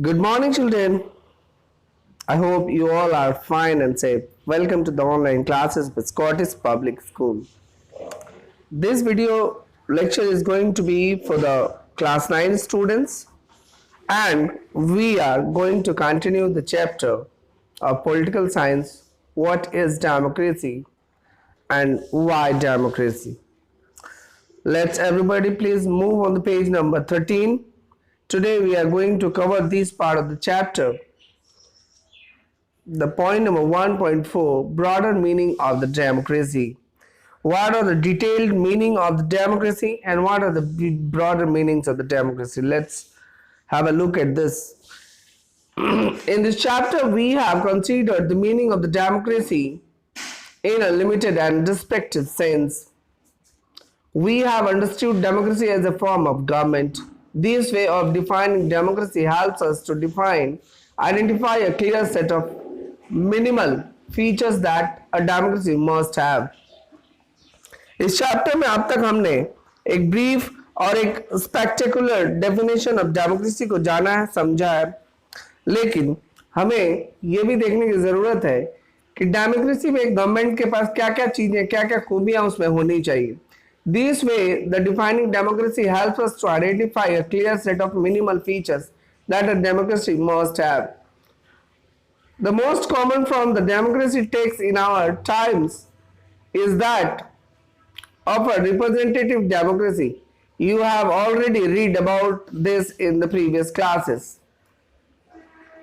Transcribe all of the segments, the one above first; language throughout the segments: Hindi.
Good morning, children. I hope you all are fine and safe. Welcome to the online classes with Scottish Public School. This video lecture is going to be for the class 9 students, and we are going to continue the chapter of political science. What is democracy and why democracy? Let's everybody please move on the page number 13. Today we are going to cover this part of the chapter. The point number 1.4, broader meaning of the democracy. What are the detailed meaning of the democracy and what are the broader meanings of the democracy? Let's have a look at this. In this chapter, we have considered the meaning of the democracy in a limited and restricted sense. We have understood democracy as a form of government. This way of defining democracy helps us to identify a clear set of minimal features that a democracy must have. इस चैप्टर में अब तक हमने एक ब्रीफ और एक स्पेक्टेकुलर डेफिनेशन ऑफ डेमोक्रेसी को जाना है, समझा है, लेकिन हमें यह भी देखने की जरूरत है कि डेमोक्रेसी में एक गवर्नमेंट के पास क्या क्या चीजें, क्या क्या खूबियां उसमें होनी चाहिए. This way, the defining democracy helps us to identify a clear set of minimal features that a democracy must have. The most common form the democracy takes in our times is that of a representative democracy. You have already read about this in the previous classes.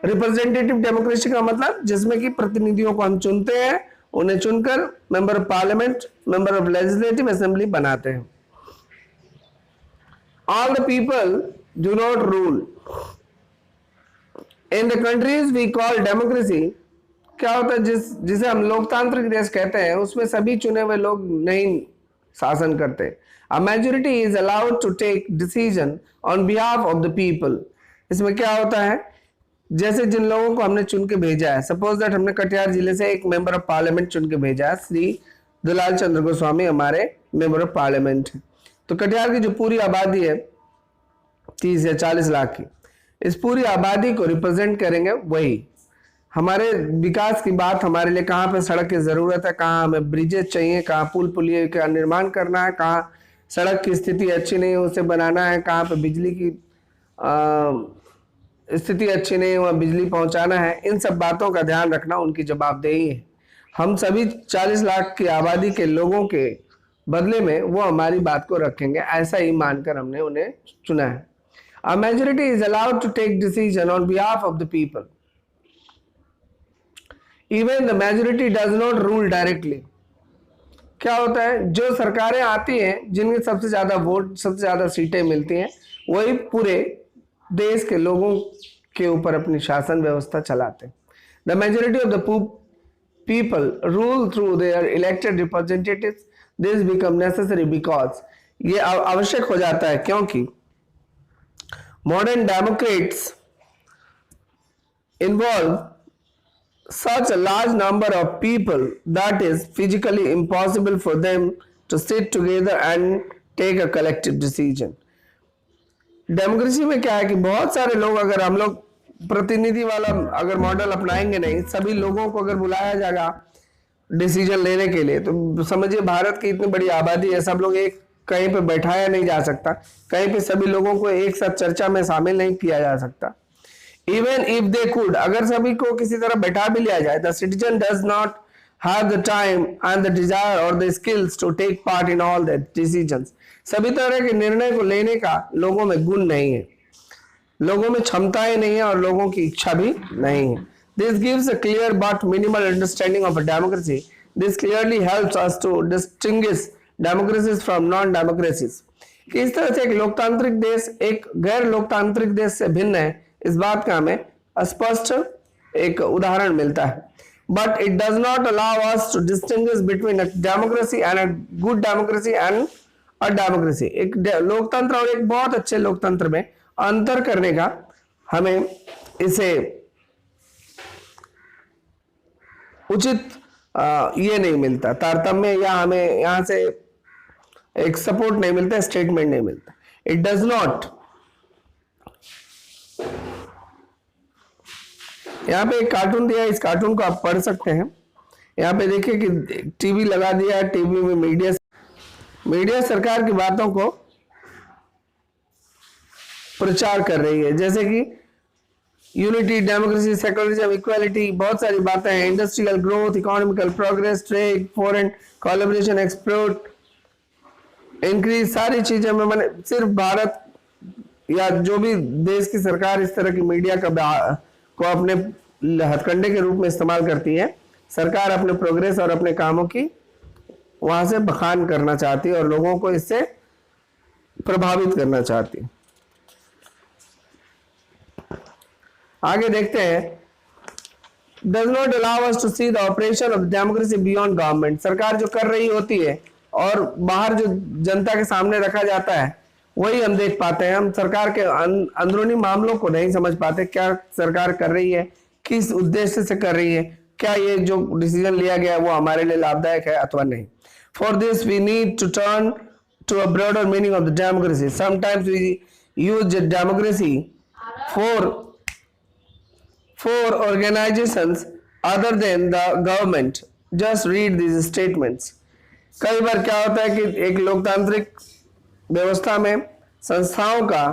Representative democracy का मतलब जिसमें कि प्रतिनिधियों को हम चुनते हैं, उन्हें चुनकर member of parliament, member of legislative assembly बनाते हैं. All the people do not rule. In the countries we call democracy. क्या होता है जिसे हम लोकतांत्रिक देश कहते हैं, उसमें सभी चुने हुए लोग नहीं शासन करते. A majority is allowed to take decision on behalf of the people. इसमें क्या होता है, जैसे जिन लोगों को हमने चुन के भेजा है, सपोज दैट हमने कटिहार जिले से एक मेंबर ऑफ पार्लियामेंट चुन के भेजा है, श्री दुलाल चंद्र गोस्वामी हमारे मेंबर ऑफ पार्लियामेंट है. तो कटिहार की जो पूरी आबादी है 30 या 40 लाख की, इस पूरी आबादी को रिप्रेजेंट करेंगे वही. हमारे विकास की बात, हमारे लिए कहाँ पे सड़क की जरूरत है, कहाँ हमें ब्रिजेज चाहिए, कहाँ पुल पुलिये का निर्माण करना है, कहाँ सड़क की स्थिति अच्छी नहीं है उसे बनाना है, कहाँ पे बिजली की स्थिति अच्छी नहीं है वहाँ बिजली पहुंचाना है, इन सब बातों का ध्यान रखना उनकी जवाबदेही है. हम सभी 40 लाख की आबादी के लोगों के बदले में वो हमारी बात को रखेंगे, ऐसा ही मानकर हमने उन्हें चुना है. A majority is allowed to take decision on behalf of the people. Even the majority does not rule directly. क्या होता है, जो सरकारें आती हैं जिनके सबसे ज्यादा वोट, सबसे ज्यादा सीटें मिलती हैं, वही पूरे देश के लोगों के ऊपर अपनी शासन व्यवस्था चलाते हैं. The majority of the people rule through their elected representatives. This become necessary because, ये आवश्यक हो जाता है क्योंकि modern Democrats involve such a large number of people that is physically impossible for them to sit together and take a collective decision. Democracy में क्या है कि बहुत सारे लोग, अगर हम लोग प्रतिनिधि वाला अगर मॉडल अपनाएंगे नहीं, सभी लोगों को अगर बुलाया जाएगा डिसीजन लेने के लिए, तो समझिए भारत की इतनी बड़ी आबादी है, सब लोग एक कहीं पे बैठाया नहीं जा सकता, कहीं पे सभी लोगों को एक साथ चर्चा में शामिल नहीं किया जा सकता. इवन इफ दे कुड, अगर सभी को किसी तरह बैठा भी लिया जाए, the citizen does not have the time and the desire और the skills to take part in all the decisions. सभी तरह के निर्णय को लेने का लोगों में गुण नहीं है, लोगों में क्षमताएं नहीं है और लोगों की इच्छा भी नहीं है. This gives a clear but minimal understanding of a democracy. This clearly helps us to distinguish democracies from non democracies. किस तरह से एक लोकतांत्रिक देश एक गैर लोकतांत्रिक देश से भिन्न है, इस बात का हमें स्पष्ट एक उदाहरण मिलता है. But it does not allow us to distinguish between a democracy and a good democracy and a democracy. एक लोकतंत्र और एक बहुत अच्छे लोकतंत्र में अंतर करने का हमें इसे उचित ये नहीं मिलता, तारतम्य, या हमें यहां से एक सपोर्ट नहीं मिलता, स्टेटमेंट नहीं मिलता. इट डज नॉट यहाँ पे एक कार्टून दिया है, इस कार्टून को आप पढ़ सकते हैं। यहाँ पे देखिए कि टीवी लगा दिया है, टीवी में मीडिया सरकार की बातों को प्रचार कर रही है, जैसे कि यूनिटी, डेमोक्रेसी, सेक्युलरिज्म, इक्वालिटी, बहुत सारी बातें हैं। Industrial growth, economical progress, trade, foreign collaboration, export increase, सारी चीजें में मैंने सिर्फ भारत या जो भी देश की सरकार इस तरह की मीडिया को अपने हथकंडे के रूप में इस्तेमाल करती है, सरकार अपने प्रोग्रेस और अपने कामों की वहां से बखान करना चाहती है और लोगों को इससे प्रभावित करना चाहती है। आगे देखते हैं, does not allow us to see the operation of democracy beyond government। सरकार जो कर रही होती है और बाहर जो जनता के सामने रखा जाता है वही हम देख पाते हैं। हम सरकार के अंदरूनी मामलों को नहीं समझ पाते, क्या सरकार कर रही है, किस उद्देश्य से कर रही है, क्या ये जो डिसीजन लिया गया है वो हमारे लिए लाभदायक है अथवा नहीं। For this we need to turn to a broader meaning of the democracy. Sometimes we use democracy for organizations other than the government. Just read these statements. कई बार क्या होता है कि एक लोकतांत्रिक व्यवस्था में संस्थाओं का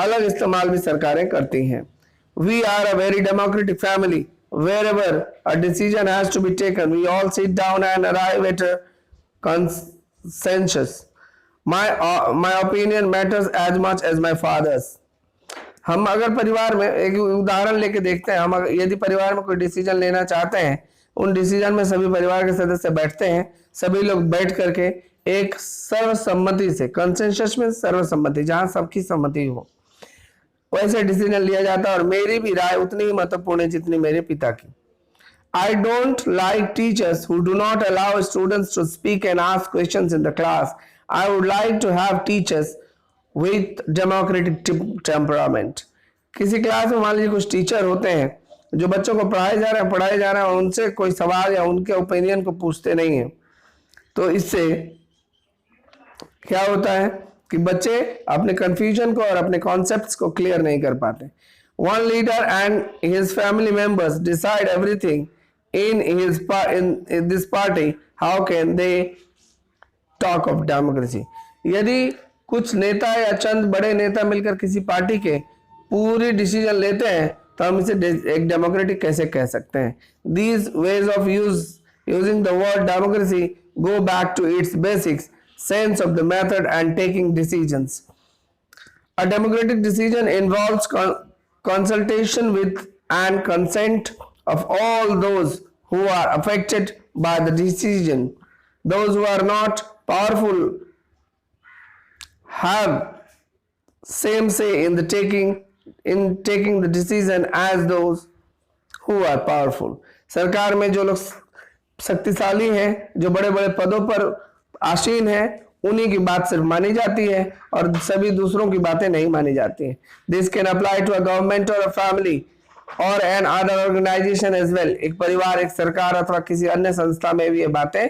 अलग इस्तेमाल भी सरकारें करती हैं। We are a very democratic family. Wherever a decision has to be taken, we all sit down and arrive at a consensus. My opinion matters as much as my father's. हम अगर परिवार में एक उदाहरण लेके देखते हैं, हम यदि परिवार में कोई डिसीजन लेना चाहते हैं, उन डिसीजन में सभी परिवार के सदस्य बैठते हैं, सभी लोग बैठ करके एक सर्वसम्मति से, कंसेंसस में सर्वसम्मति, जहां सबकी सम्मति हो, वैसे डिसीजन लिया जाता है और मेरी भी राय उतनी ही महत्वपूर्ण है जितनी मेरे पिता की। I don't like teachers who do not allow students to speak and ask questions in the class. I would like to have teachers with democratic temperament. किसी क्लास में मान लीजिए कुछ टीचर होते हैं जो बच्चों को पढ़ाए जा रहे हैं और उनसे कोई सवाल या उनके ओपिनियन को पूछते नहीं हैं, तो इससे क्या होता है कि बच्चे अपने कंफ्यूजन को और अपने कॉन्सेप्ट्स को क्लियर नहीं कर पाते। One leader and his family members decide everything in this party. How can they talk of democracy? यदि कुछ नेता या चंद बड़े नेता मिलकर किसी पार्टी के पूरी डिसीजन लेते हैं तो हम इसे एक डेमोक्रेटिक कैसे कह सकते हैं। These ways of using the word democracy go back to its basics, sense of the method and taking decisions. A democratic decision involves consultation with and consent of all those who are affected by the decision. Those who are not powerful have same say in taking the decision as those who are powerful. सरकार में जो लोग शक्तिशाली हैं, जो बड़े बड़े पदों पर आसीन हैं, उन्हीं की बात सिर्फ मानी जाती है और सभी दूसरों की बातें नहीं मानी जाती हैं। This can apply to a government or a family or an other organization as well. एक परिवार, एक सरकार अथवा किसी अन्य संस्था में भी ये बातें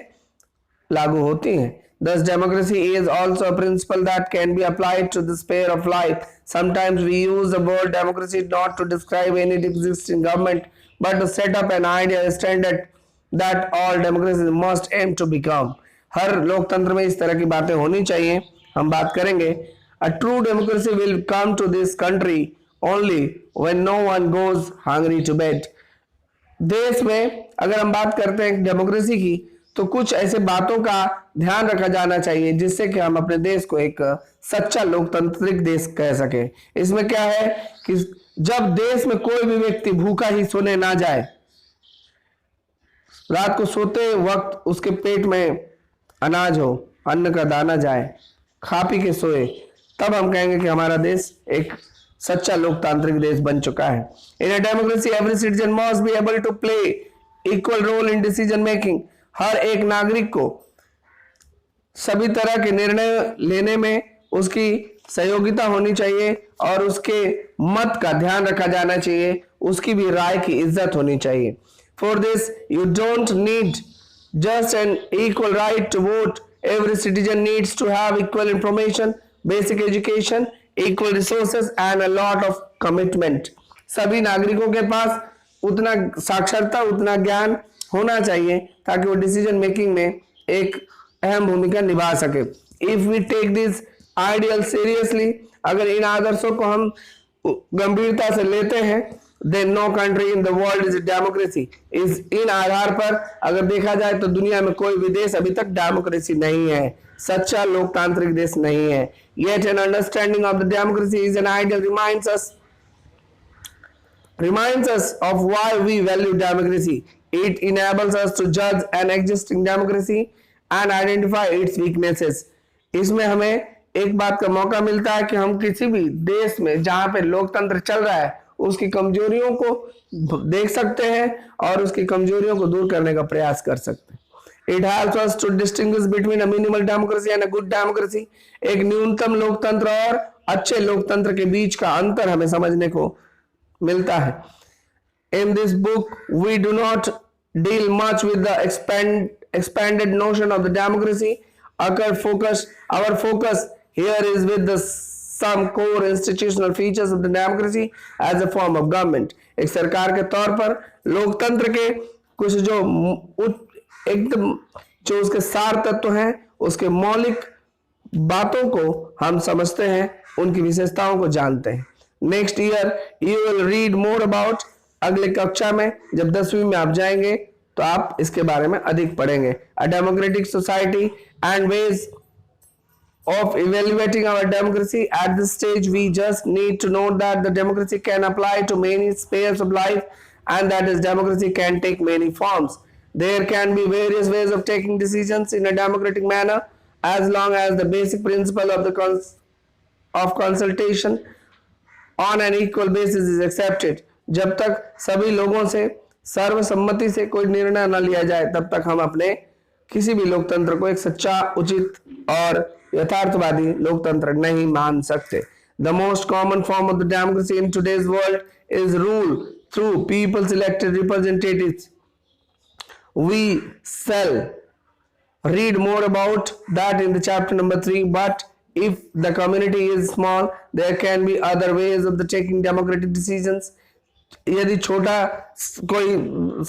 लागू होती हैं। Thus, democracy is also a principle that can be applied to the sphere of life. Sometimes we use the word democracy not to describe any existing government, but to set up an ideal standard that all democracies must aim to become. हर लोकतंत्र में इस तरह की बातें होनी चाहिए, हम बात करेंगे। A true democracy will come to this country only when no one goes hungry to bed. देश में अगर हम बात करते हैं डेमोक्रेसी की, तो कुछ ऐसे बातों का ध्यान रखा जाना चाहिए जिससे कि हम अपने देश को एक सच्चा लोकतांत्रिक देश कह सके। इसमें क्या है कि जब देश में कोई भी व्यक्ति भूखा ही सोने ना जाए, रात को सोते वक्त उसके पेट में अनाज हो, अन्न का दाना जाए, खा पी के सोए, तब हम कहेंगे कि हमारा देश एक सच्चा लोकतांत्रिक देश बन चुका है। In a democracy every citizen must be able to play equal role in decision making. हर एक नागरिक को सभी तरह के निर्णय लेने में उसकी सहयोगिता होनी चाहिए और उसके मत का ध्यान रखा जाना चाहिए, उसकी भी राय की इज्जत होनी चाहिए। For this you don't need just an equal right to vote. Every citizen needs to have equal information, basic education, equal resources and a lot of commitment. सभी नागरिकों के पास उतना साक्षरता, उतना ज्ञान होना चाहिए ताकि वो डिसीजन मेकिंग में एक अहम भूमिका निभा सके। If we take this ideal seriously, अगर इन आदर्शों को हम गंभीरता से लेते हैं, then no country in the world is democracy. इस इन आधार पर अगर देखा जाए तो दुनिया में कोई भी देश अभी तक डेमोक्रेसी नहीं है, सच्चा लोकतांत्रिक देश नहीं है। Yet an understanding of the democracy is an ideal reminds us of why we value democracy. It enables us to judge an existing democracy and identify its weaknesses. इसमें हमें एक बात का मौका मिलता है कि हम किसी भी देश में जहां पे लोकतंत्र चल रहा है उसकी कमजोरियों को देख सकते हैं और उसकी कमजोरियों को दूर करने का प्रयास कर सकते हैं। It helps us to distinguish between a minimal democracy and a good democracy. एक न्यूनतम लोकतंत्र और अच्छे लोकतंत्र के बीच का अंतर हमें समझने को मिलता है। In this book, we do not deal much with the expanded notion of the democracy. Our focus here is with some core institutional features of the democracy as a form of government. एक सरकार के तौर पर लोकतंत्र के कुछ जो एकदम जो उसके सार तत्व हैं, उसके मौलिक बातों को हम समझते हैं, उनकी विशेषताओं को जानते हैं। Next year you will read more about, अगले कक्षा में जब 10वीं में आप जाएंगे तो आप इसके बारे में अधिक पढ़ेंगे। A democratic society and ways of evaluating our democracy. At this stage we just need to note that the democracy can apply to many spheres of life and that is democracy can take many forms. There can be various ways of taking decisions in a democratic manner as long as the basic principle of consultation on an equal basis is accepted. जब तक सभी लोगों से सर्वसम्मति से कोई निर्णय न लिया जाए तब तक हम अपने किसी भी लोकतंत्र को एक सच्चा, उचित और यथार्थवादी लोकतंत्र नहीं मान सकते। The most common form of the democracy in today's world is rule through people's elected representatives. We shall read more about that in the chapter number 3. But if the community is small, there can be other ways of the taking democratic decisions. यदि छोटा कोई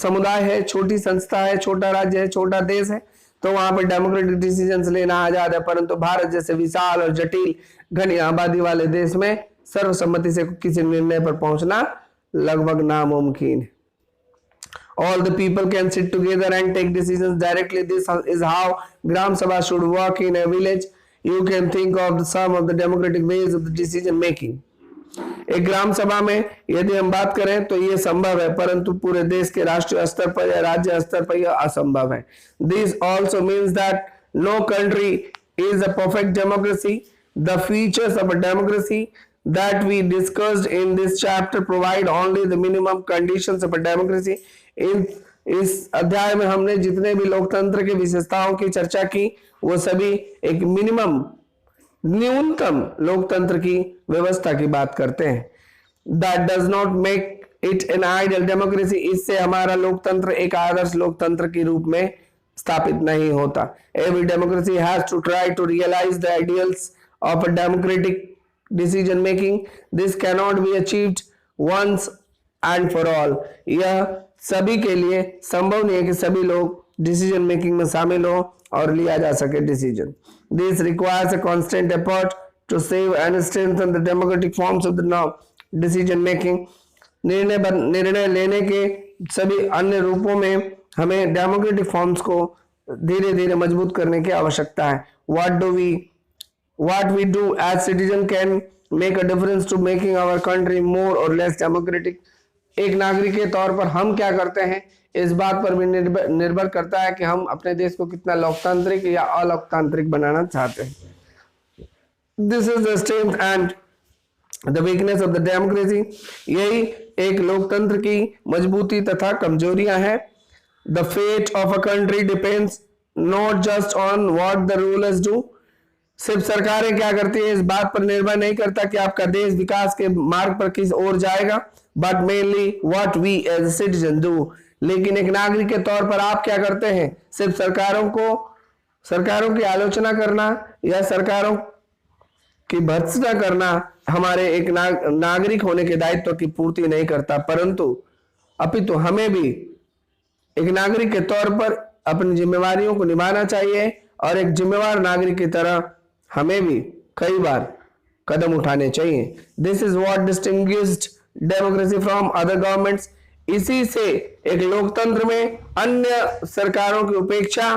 समुदाय है, छोटी संस्था है, छोटा राज्य है, छोटा देश है, तो वहां पर डेमोक्रेटिक डिसीजंस लेना आजाद है। परंतु भारत जैसे विशाल और जटिल घनी आबादी वाले देश में सर्वसम्मति से किसी निर्णय पर पहुंचना लगभग नामुमकिन है। All the people can sit together and take decisions directly. This is how Gram Sabha should work in a village. You can think of some of the democratic ways of the decision making. एक ग्राम सभा में यदि हम बात करें तो ये संभव है, परंतु पूरे देश के राष्ट्रीय स्तर पर या राज्य स्तर पर यह असंभव है। This also means that no country is a perfect democracy. The features of a democracy that we discussed in this chapter provide only the minimum conditions of a democracy. इस अध्याय में हमने जितने भी लोकतंत्र की विशेषताओं की चर्चा की वो सभी एक न्यूनतम लोकतंत्र की व्यवस्था की बात करते हैं। That does not make it an ideal democracy. इससे हमारा लोकतंत्र एक आदर्श लोकतंत्र के रूप में स्थापित नहीं होता। Every democracy has to try to realize the ideals of a democratic decision making. This cannot be achieved once and for all. यह सभी के लिए संभव नहीं है कि सभी लोग डिसीजन मेकिंग में शामिल हो और लिया जा सके decision. This requires a constant effort to save and strengthen the democratic forms of the decision making. निर्णय लेने के सभी अन्य रूपों में हमें डेमोक्रेटिक फॉर्म्स को धीरे धीरे मजबूत करने की आवश्यकता है। What we do as citizen can make a difference to making our country more or less democratic. एक नागरिक के तौर पर हम क्या करते हैं इस बात पर भी निर्भर करता है कि हम अपने देश को कितना लोकतांत्रिक या अलोकतांत्रिक बनाना चाहते हैं। This is the strength and the weakness of the democracy. यही एक लोकतंत्र की मजबूती तथा कमजोरियां हैं। The fate of a country depends not just on what the rulers do. सिर्फ सरकारें क्या करती है इस बात पर निर्भर नहीं करता कि आपका देश विकास के मार्ग पर किस ओर जाएगा, but mainly what we as a citizen do. लेकिन एक नागरिक के तौर पर आप क्या करते हैं? सिर्फ सरकारों की आलोचना करना या सरकारों की भर्त्सना करना हमारे एक नागरिक होने के दायित्व की पूर्ति नहीं करता, परंतु अपितु हमें भी एक नागरिक के तौर पर अपनी जिम्मेवारियों को निभाना चाहिए और एक जिम्मेवार नागरिक की तरह हमें भी कई बार कदम उठाने चाहिए। This is what distinguished democracy from other governments. इसी से एक लोकतंत्र में अन्य सरकारों की उपेक्षा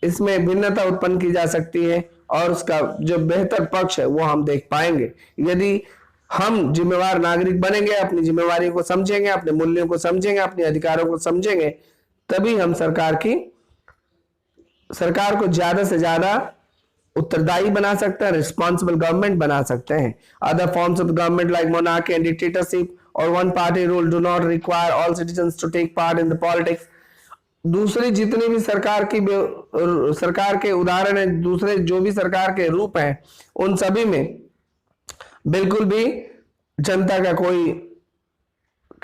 इसमें भिन्नता उत्पन्न की जा सकती है और उसका जो बेहतर पक्ष है वो हम देख पाएंगे यदि हम जिम्मेवार नागरिक बनेंगे, अपनी जिम्मेवारी को समझेंगे, अपने मूल्यों को समझेंगे, अपने अधिकारों को समझेंगे, तभी हम सरकार को ज्यादा से ज्यादा उत्तरदायी बना सकते हैं, रिस्पॉन्सिबल गवर्नमेंट बना सकते हैं। Other forms of government like monarchy and dictatorship और one party rule do not require all citizens to take part in the politics. दूसरी जितनी भी सरकार के उदाहरण है, दूसरे जो भी सरकार के रूप हैं, उन सभी में बिल्कुल भी जनता का कोई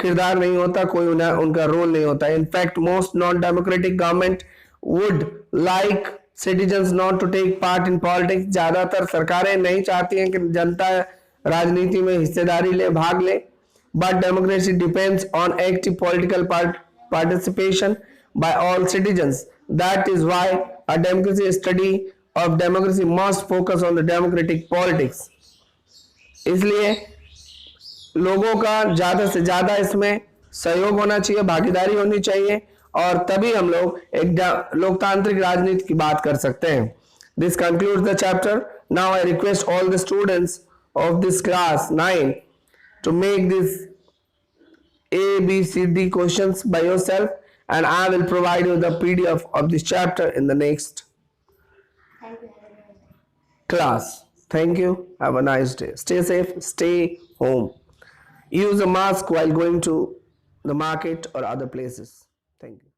किरदार नहीं होता, कोई उनका रोल नहीं होता। In fact most non democratic government would like citizens not to take part in politics. ज्यादातर सरकारें नहीं चाहती हैं कि जनता राजनीति में हिस्सेदारी ले, भाग ले। But democracy depends on active political participation by all citizens. That is why a democracy study of democracy must focus on the democratic politics. इसलिए लोगों का ज्यादा से ज्यादा इसमें सहयोग होना चाहिए, भागीदारी होनी चाहिए और तभी हम लोग एक लोकतांत्रिक राजनीति की बात कर सकते हैं। This concludes the chapter. Now I request all the students of this class 9 to make this A, B, C, D questions by yourself. And I will provide you the PDF of this chapter in the next class. Thank you. Have a nice day. Stay safe. Stay home. Use a mask while going to the market or other places. Thank you.